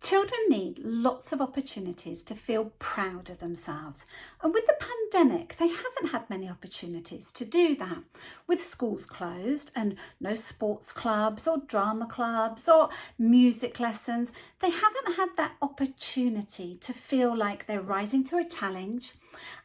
Children need lots of opportunities to feel proud of themselves. And with the pandemic, they haven't had many opportunities to do that. With schools closed and no sports clubs or drama clubs or music lessons, they haven't had that opportunity to feel like they're rising to a challenge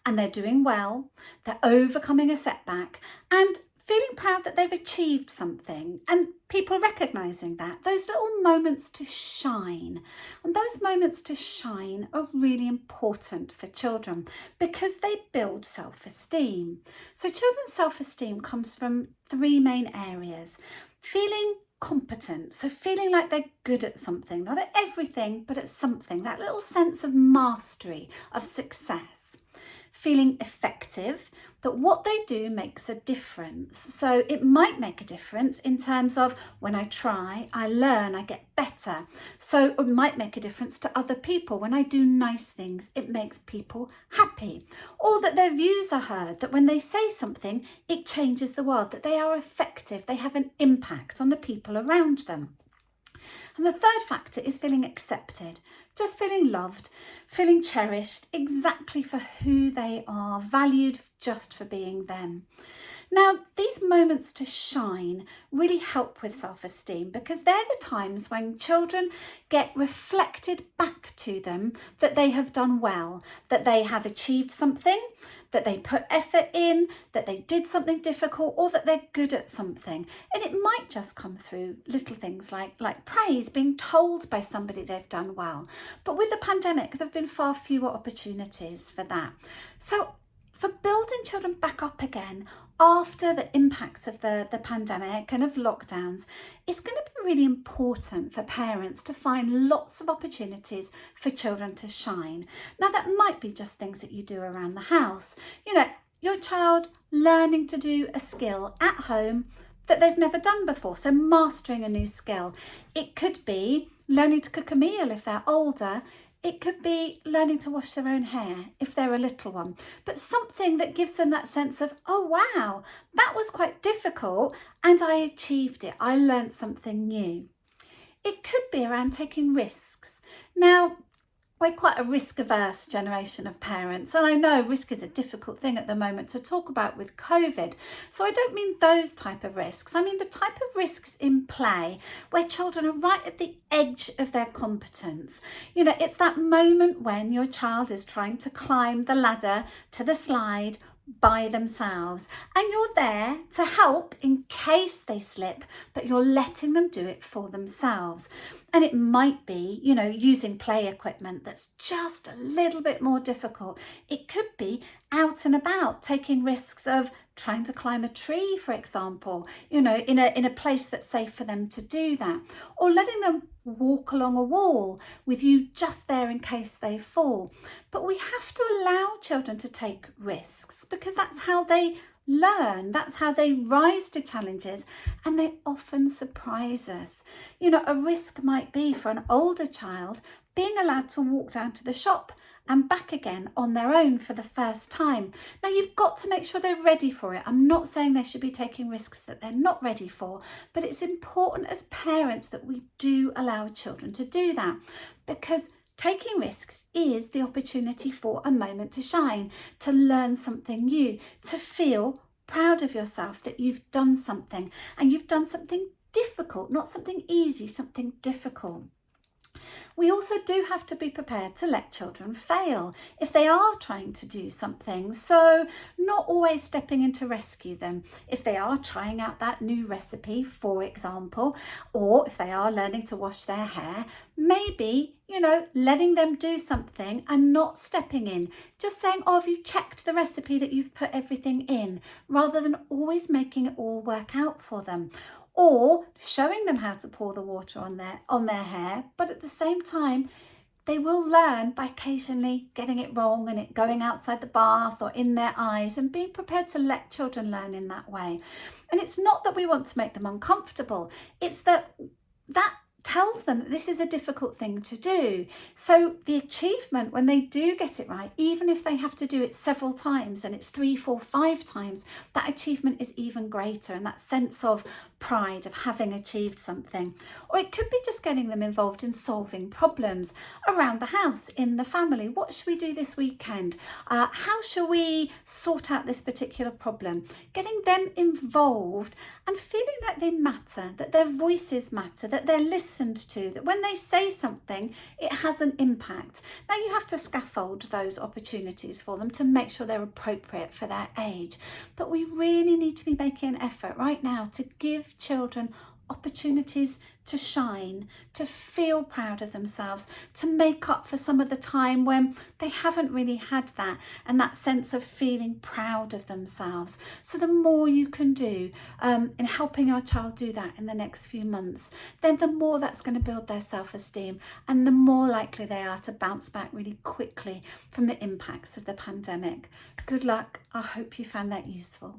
and they're doing well, they're overcoming a setback and feeling proud that they've achieved something and people recognising that, those little moments to shine. And those moments to shine are really important for children because they build self-esteem. So children's self-esteem comes from three main areas. Feeling competent, so feeling like they're good at something, not at everything, but at something, that little sense of mastery, of success. Feeling effective, that what they do makes a difference. So it might make a difference in terms of when I try, I learn, I get better. So it might make a difference to other people. When I do nice things, it makes people happy. Or that their views are heard, that when they say something, it changes the world, that they are effective, they have an impact on the people around them. And the third factor is feeling accepted, just feeling loved, feeling cherished exactly for who they are, valued just for being them. Now, these moments to shine really help with self-esteem because they're the times when children get reflected back to them that they have done well, that they have achieved something, that they put effort in, that they did something difficult, or that they're good at something. And it might just come through little things like praise, being told by somebody they've done well. But with the pandemic, there have been far fewer opportunities for that. So for building children back up again after the impacts of the pandemic and of lockdowns, it's going to be really important for parents to find lots of opportunities for children to shine. Now, that might be just things that you do around the house. You know, your child learning to do a skill at home that they've never done before, so mastering a new skill. It could be learning to cook a meal if they're older. It could be learning to wash their own hair if they're a little one, but something that gives them that sense of, oh wow, that was quite difficult and I achieved it. I learned something new. It could be around taking risks. Now, we're quite a risk-averse generation of parents, and I know risk is a difficult thing at the moment to talk about with COVID. So I don't mean those type of risks. I mean the type of risks in play where children are right at the edge of their competence. You know, it's that moment when your child is trying to climb the ladder to the slide by themselves and you're there to help in case they slip, but you're letting them do it for themselves. And it might be, you know, using play equipment that's just a little bit more difficult. It could be out and about, taking risks of trying to climb a tree, for example, you know, in a place that's safe for them to do that, or letting them walk along a wall with you just there in case they fall. But we have to allow children to take risks because that's how they learn, that's how they rise to challenges, and they often surprise us. You know, a risk might be for an older child being allowed to walk down to the shop and back again on their own for the first time. Now, you've got to make sure they're ready for it. I'm not saying they should be taking risks that they're not ready for, but it's important as parents that we do allow children to do that because taking risks is the opportunity for a moment to shine, to learn something new, to feel proud of yourself that you've done something and you've done something difficult, not something easy, something difficult. We also do have to be prepared to let children fail if they are trying to do something. So not always stepping in to rescue them. If they are trying out that new recipe, for example, or if they are learning to wash their hair, maybe, you know, letting them do something and not stepping in. Just saying, oh, have you checked the recipe that you've put everything in? Rather than always making it all work out for them. Or showing them how to pour the water on their hair, but at the same time, they will learn by occasionally getting it wrong and it going outside the bath or in their eyes, and being prepared to let children learn in that way. And it's not that we want to make them uncomfortable, it's that tells them that this is a difficult thing to do. So the achievement, when they do get it right, even if they have to do it several times and it's 3, 4, 5 times, that achievement is even greater, and that sense of pride of having achieved something. Or it could be just getting them involved in solving problems around the house, in the family. What should we do this weekend? How shall we sort out this particular problem? Getting them involved and feeling like they matter, that their voices matter, that they're listened to, that when they say something, it has an impact. Now you have to scaffold those opportunities for them to make sure they're appropriate for their age. But we really need to be making an effort right now to give children opportunities to shine, to feel proud of themselves, to make up for some of the time when they haven't really had that, and that sense of feeling proud of themselves. So the more you can do in helping our child do that in the next few months, then the more that's going to build their self-esteem, and the more likely they are to bounce back really quickly from the impacts of the pandemic. Good luck. I hope you found that useful.